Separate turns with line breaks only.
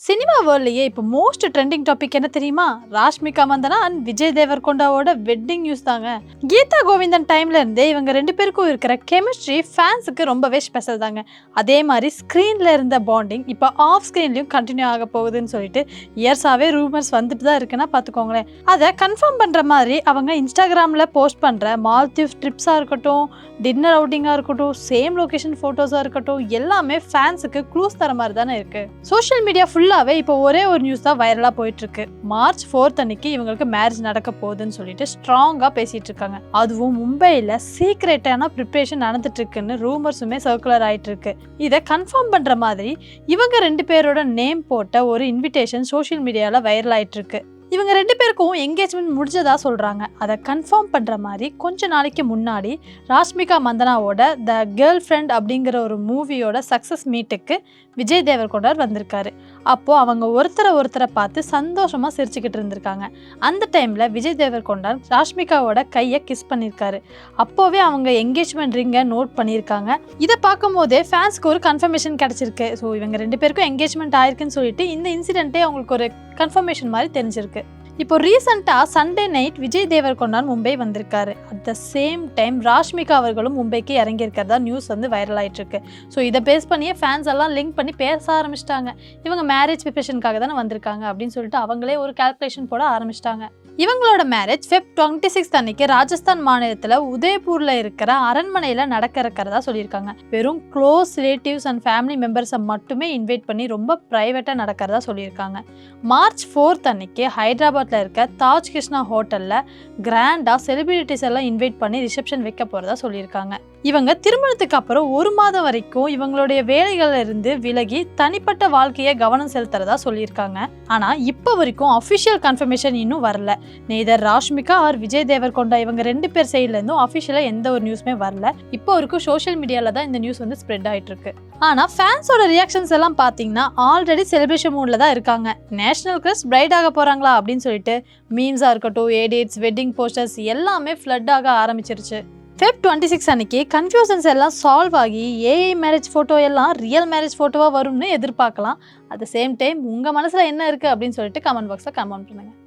Cinema வேர்ல்ட்லயே இப்போ most trending topic என்ன தெரியுமா? ராஷ்மிகா மந்தனா அண்ட் விஜய் தேவர்கொண்டாவோட வெட்டிங் நியூஸ் தாங்க. கீதா கோவிந்தன் டைம்ல இருந்தே இவங்க ரெண்டு பேருக்கும் இருக்கிற கெமிஸ்ட்ரி ஃபேன்ஸுக்கு ரொம்பவே ஸ்பெஷல் தாங்க. அதே மாதிரி ஸ்க்ரீன்ல இருந்த பாண்டிங் இப்போ ஆஃப் ஸ்க்ரீன்லயும் கண்டினியூ ஆக போகுதுன்னு சொல்லிட்டு இயர்ஸாவே ரூமர்ஸ் வந்துட்டு தான் இருக்குன்னா பார்த்துக்கோங்களேன். அதை கன்ஃபார்ம் பண்ற மாதிரி அவங்க இன்ஸ்டாகிராமில் போஸ்ட் பண்ற மால்தீவ்ஸ் ட்ரிப்ஸாக இருக்கட்டும், டின்னர் அவுட்டிங்காக இருக்கட்டும், சேம் லொகேஷன் ஃபோட்டோஸாக இருக்கட்டும், எல்லாமே ஃபேன்ஸுக்கு க்ளூஸ் தர மாதிரி தானே இருக்கு. சோஷியல் மீடியா ஃபுல்லாவே இப்போ ஒரே ஒரு நியூஸ் தான் வைரலா போயிட்டு இருக்கு. மார்ச் 4 அன்னைக்கு இவங்களுக்கு மேரேஜ் நடக்க போகுதுன்னு சொல்லிட்டு ஸ்ட்ராங்கா பேசிட்டு இருக்காங்க. அதுவும் மும்பைல சீக்ரெட்டான ப்ரிப்பரேஷன் நடந்துட்டு இருக்குன்னு ரூமர்ஸுமே சர்க்குலர் ஆயிட்டு இருக்கு. இதை கன்ஃபார்ம் பண்ற மாதிரி இவங்க ரெண்டு பேரோட நேம் போட்ட ஒரு இன்விடேஷன் சோஷியல் மீடியால வைரல் ஆயிட்டு இருக்கு. இவங்க ரெண்டு பேருக்கும் என்கேஜ்மெண்ட் முடிஞ்சதா சொல்றாங்க. அதை கன்ஃபார்ம் பண்ற மாதிரி கொஞ்ச நாளைக்கு முன்னாடி ராஷ்மிகா மந்தனாவோட த கேர்ள் ஃப்ரெண்ட் அப்படிங்கிற ஒரு மூவியோட சக்சஸ் மீட்டுக்கு விஜய் தேவர்கொண்டார் வந்திருக்காரு. அப்போ அவங்க ஒருத்தரை பார்த்து சந்தோஷமா சிரிச்சுக்கிட்டு இருந்திருக்காங்க. அந்த டைம்ல விஜய் தேவர்கொண்டார் ராஷ்மிகாவோட கையை கிஸ் பண்ணியிருக்காரு. அப்போவே அவங்க என்கேஜ்மெண்ட் ரிங்கை நோட் பண்ணியிருக்காங்க. இதை பார்க்கும் போதே ஃபேன்ஸ்க்கு ஒரு கன்ஃபர்மேஷன் கிடைச்சிருக்கு. ஸோ இவங்க ரெண்டு பேருக்கும் என்கேஜ்மெண்ட் ஆயிருக்குன்னு சொல்லிட்டு இந்த இன்சிடென்ட்டே அவங்களுக்கு ஒரு கன்ஃபர்மேஷன் மாதிரி தெரிஞ்சிருக்கு. இப்போ ரீசெண்டாக சண்டே நைட் விஜய் தேவர்கொண்டார் மும்பை வந்திருக்காரு. At the same time Rashmika அவர்களும் மும்பைக்கு இறங்கியிருக்கிறதா நியூஸ் வந்து வைரல் ஆகிட்டு இருக்கு. ஸோ இதை பேஸ் பண்ணியே ஃபேன்ஸ் எல்லாம் லிங்க் பண்ணி பேச ஆரம்பிச்சிட்டாங்க. இவங்க மேரேஜ் ப்ரிப்பரேஷனுக்காக தானே வந்திருக்காங்க அப்படின்னு சொல்லிட்டு அவங்களே ஒரு கால்குலேஷன் போட ஆரம்பிச்சிட்டாங்க. இவங்களோட மேரேஜ் Feb 26 அன்னைக்கு ராஜஸ்தான் மாநிலத்தில் உதய்பூர்ல இருக்கிற அரண்மனையில் நடக்க இருக்கிறதா சொல்லியிருக்காங்க. வெறும் க்ளோஸ் ரிலேட்டிவ்ஸ் அண்ட் ஃபேமிலி மெம்பர்ஸை மட்டுமே இன்வைட் பண்ணி ரொம்ப ப்ரைவேட்டாக நடக்கிறதா சொல்லியிருக்காங்க. மார்ச் 4 அன்னைக்கு ஹைதராபாத்தில் இருக்க தாஜ் கிருஷ்ணா ஹோட்டலில் கிராண்டாக செலிபிரிட்டிஸ் எல்லாம் இன்வைட் பண்ணி ரிசப்ஷன் வைக்க போகிறதா சொல்லியிருக்காங்க. இவங்க திருமணத்துக்கு அப்புறம் ஒரு மாதம் வரைக்கும் இவங்களுடைய வேலைகள்ல இருந்து விலகி தனிப்பட்ட வாழ்க்கையை கவனம் செலுத்துறதா சொல்லியிருக்காங்க. ஆனால் இப்போ வரைக்கும் அஃபிஷியல் கன்ஃபர்மேஷன் இன்னும் வரல. நெய்தர் ராஷ்மிகா ஆர் விஜய் தேவர்கொண்டா இவங்க ரெண்டு பேர் சைட்ல இருந்தும் அஃபிஷியலாக எந்த ஒரு நியூஸுமே வரல. இப்போ வரைக்கும் சோஷியல் மீடியால தான் இந்த நியூஸ் வந்து ஸ்ப்ரெட் ஆயிட்டு இருக்கு. ஆனால் ஃபேன்ஸோட ரியாக்ஷன்ஸ் எல்லாம் பார்த்தீங்கன்னா ஆல்ரெடி செலிப்ரேஷன் மூட்ல தான் இருக்காங்க. நேஷனல் கிரஷ் பிரைட் ஆக போறாங்களா அப்படின்னு சொல்லிட்டு மீம்ஸாக இருக்கட்டும், எடிட்ஸ், வெட்டிங் போஸ்டர்ஸ் எல்லாமே ஃப்ளட் ஆக ஆரம்பிச்சிருச்சு. Feb 26 அன்னைக்கு கன்ஃபியூஷன்ஸ் எல்லாம் சால்வ் ஆகி ஏஐ மேரேஜ் ஃபோட்டோ எல்லாம் ரியல் மேரேஜ் ஃபோட்டோவாக வரும்னு எதிர்பார்க்கலாம். அட் த சேம் டைம் உங்கள் மனசில் என்ன இருக்குது அப்படின்னு சொல்லிட்டு கமெண்ட் பாக்ஸில் கமெண்ட் பண்ணுங்கள்.